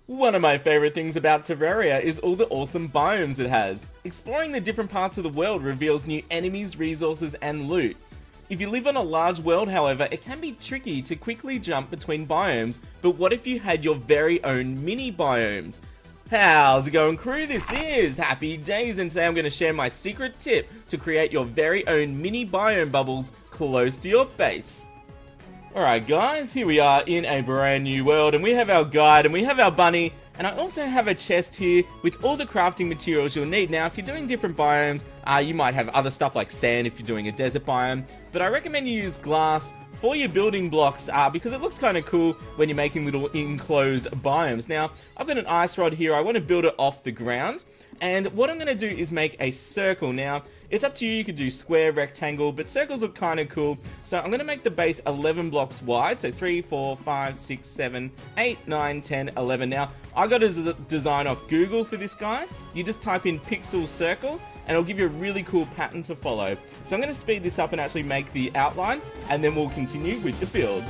One of my favorite things about Terraria is all the awesome biomes it has. Exploring the different parts of the world reveals new enemies, resources, and loot. If you live on a large world, however, it can be tricky to quickly jump between biomes, but what if you had your very own mini biomes? How's it going, crew? This is HappyDays, and today I'm going to share my secret tip to create your very own mini biome bubbles close to your base. Alright guys, here we are in a brand new world, and we have our guide and we have our bunny, and I also have a chest here with all the crafting materials you'll need. Now if you're doing different biomes, you might have other stuff like sand if you're doing a desert biome, but I recommend you use glass for your building blocks because it looks kind of cool when you're making little enclosed biomes. Now I've got an ice rod here, I want to build it off the ground, and what I'm going to do is make a circle. Now it's up to you, you could do square, rectangle, but circles look kind of cool. So I'm going to make the base 11 blocks wide, so 3, 4, 5, 6, 7, 8, 9, 10, 11. Now I got a design off Google for this, guys. You just type in pixel circle and it'll give you a really cool pattern to follow. So I'm going to speed this up and actually make the outline, and then we'll continue with the build.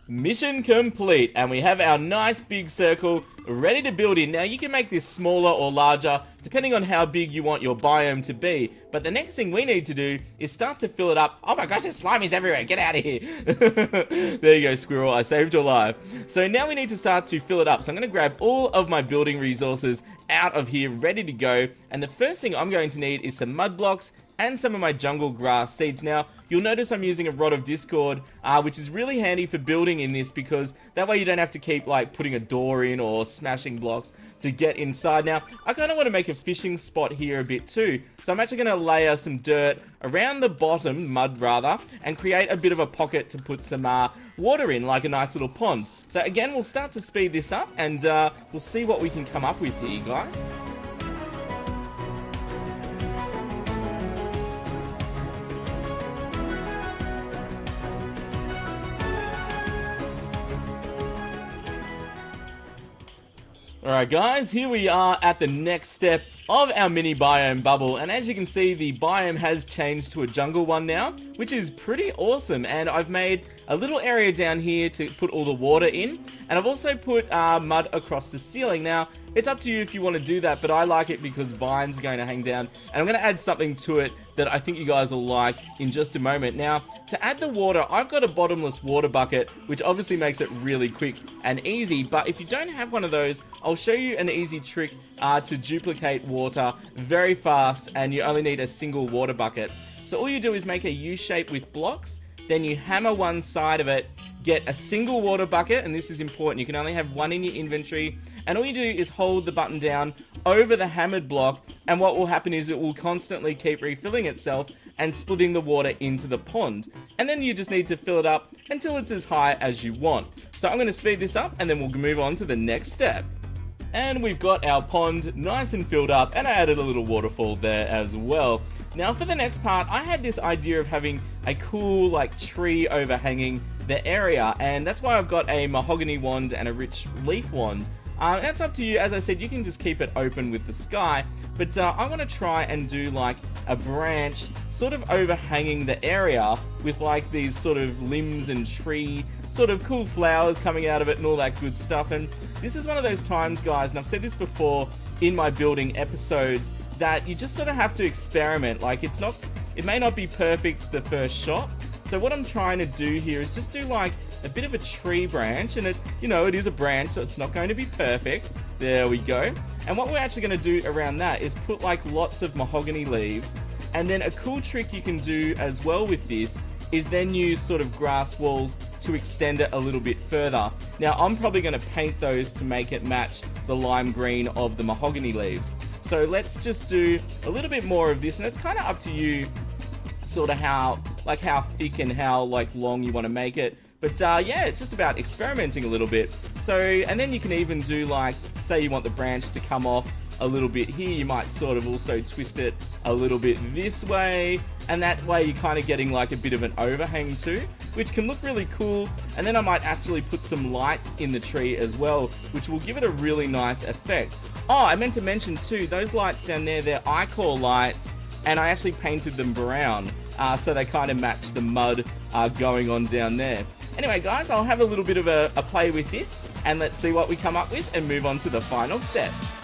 Mission complete, and we have our nice big circle ready to build in. Now you can make this smaller or larger depending on how big you want your biome to be, but the next thing we need to do is start to fill it up. Oh my gosh, there's slimies everywhere, get out of here. There you go, squirrel, I saved your life. So now we need to start to fill it up. So I'm going to grab all of my building resources out of here ready to go, and the first thing I'm going to need is some mud blocks and some of my jungle grass seeds. Now, you'll notice I'm using a rod of discord, which is really handy for building in this, because that way you don't have to keep like putting a door in or smashing blocks to get inside. Now, I kind of want to make a fishing spot here a bit too, so I'm actually going to layer some dirt around the bottom, mud rather, and create a bit of a pocket to put some water in, like a nice little pond. So again, we'll start to speed this up, and we'll see what we can come up with here, guys. Alright guys, here we are at the next step of our mini biome bubble, and as you can see, the biome has changed to a jungle one now, which is pretty awesome. And I've made a little area down here to put all the water in, and I've also put mud across the ceiling. Now it's up to you if you want to do that, but I like it because vines are going to hang down, and I'm going to add something to it that I think you guys will like in just a moment. Now, to add the water, I've got a bottomless water bucket, which obviously makes it really quick and easy, but if you don't have one of those, I'll show you an easy trick to duplicate water very fast, and you only need a single water bucket. So all you do is make a U shape with blocks, then you hammer one side of it, get a single water bucket, and this is important, you can only have one in your inventory, and all you do is hold the button down over the hammered block, and what will happen is it will constantly keep refilling itself and splitting the water into the pond. And then you just need to fill it up until it's as high as you want. So I'm going to speed this up, and then we'll move on to the next step. And we've got our pond nice and filled up, and I added a little waterfall there as well. Now for the next part, I had this idea of having a cool like tree overhanging the area, and that's why I've got a mahogany wand and a rich leaf wand. That's up to you. As I said, you can just keep it open with the sky, but I want to try and do like a branch sort of overhanging the area with like these sort of limbs and tree sort of cool flowers coming out of it and all that good stuff. And this is one of those times, guys, and I've said this before in my building episodes, that you just sort of have to experiment. Like it may not be perfect the first shot. So what I'm trying to do here is just do like a bit of a tree branch, and it is a branch, so it's not going to be perfect. There we go. And what we're actually going to do around that is put like lots of mahogany leaves, and then a cool trick you can do as well with this is then use sort of grass walls to extend it a little bit further. Now I'm probably going to paint those to make it match the lime green of the mahogany leaves. So let's just do a little bit more of this, and it's kind of up to you sort of how thick and how like long you want to make it. But yeah, it's just about experimenting a little bit. So, and then you can even do like, say you want the branch to come off a little bit here. You might sort of also twist it a little bit this way, and that way you're kind of getting like a bit of an overhang too, which can look really cool. And then I might actually put some lights in the tree as well, which will give it a really nice effect. Oh, I meant to mention too, those lights down there, they're iCore lights, and I actually painted them brown, so they kind of match the mud going on down there. Anyway guys, I'll have a little bit of a play with this, and let's see what we come up with and move on to the final steps.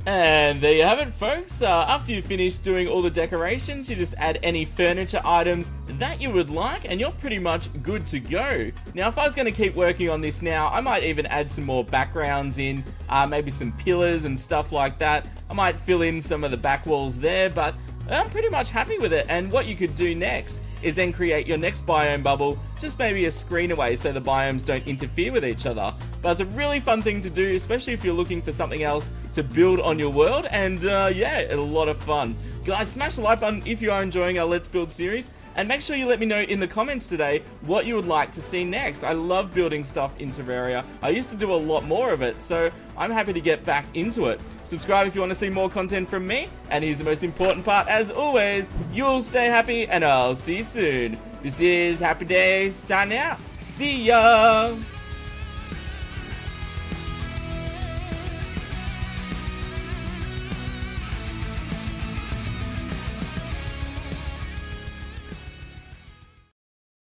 And there you have it, folks. After you finish doing all the decorations, you just add any furniture items that you would like, and you're pretty much good to go. Now, if I was going to keep working on this now, I might even add some more backgrounds in, maybe some pillars and stuff like that. I might fill in some of the back walls there, but I'm pretty much happy with it. And what you could do next is then create your next biome bubble, just maybe a screen away so the biomes don't interfere with each other. But it's a really fun thing to do, especially if you're looking for something else to build on your world, and yeah, it's a lot of fun. Guys, smash the like button if you are enjoying our Let's Build series, and make sure you let me know in the comments today what you would like to see next. I love building stuff in Terraria. I used to do a lot more of it, so I'm happy to get back into it. Subscribe if you want to see more content from me, and here's the most important part, as always, you'll stay happy, and I'll see you soon. This is HappyDays, signing out. See ya!